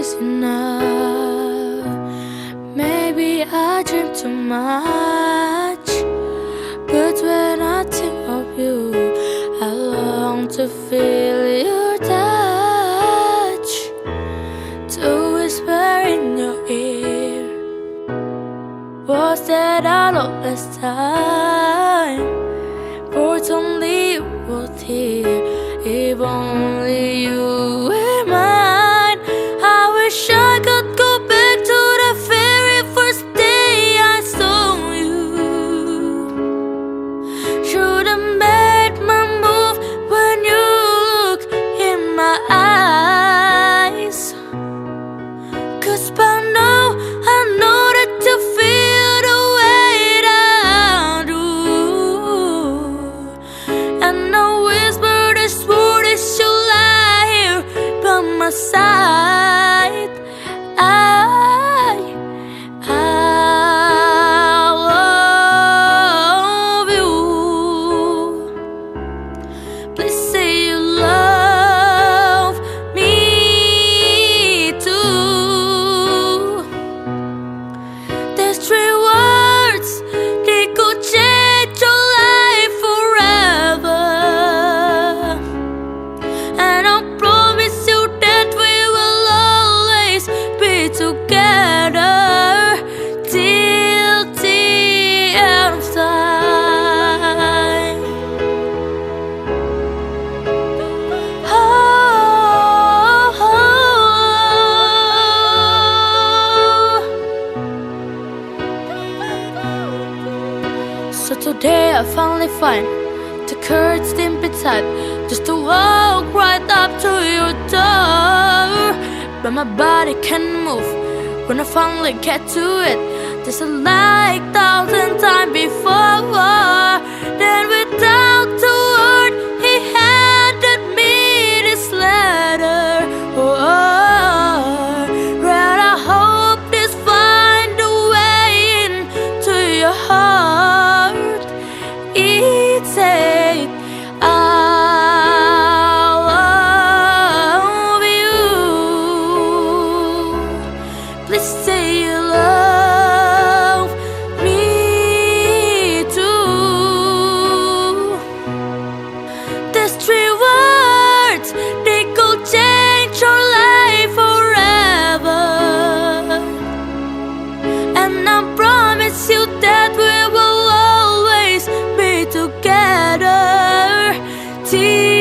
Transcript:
is enough. Maybe I drink too much, but when I think of you, I long to feel your touch, to whisper in your ear words that I lost last time. Words only you would hear if only you were mine. I wish I could go back to the very first day I saw you. Should have made my move when you look in my eyes. 'Cause by now I know that you feel the way that I do, and I whisper this word as you lie here by my side. I love you. Please say you love me too. There's three words, they could change your life forever, and I promise you that we will always be together till the end of time. So today I finally find the courage deep inside just to walk right up to your door. But my body can't move when I finally get to it, just like 1,000 times before. Then without a word, he handed me this letter. Red, I hope this find a way into your heart. It said, I love you. Please say you love me too. There's three words, they could change your life forever, and I promise you that we will always be together till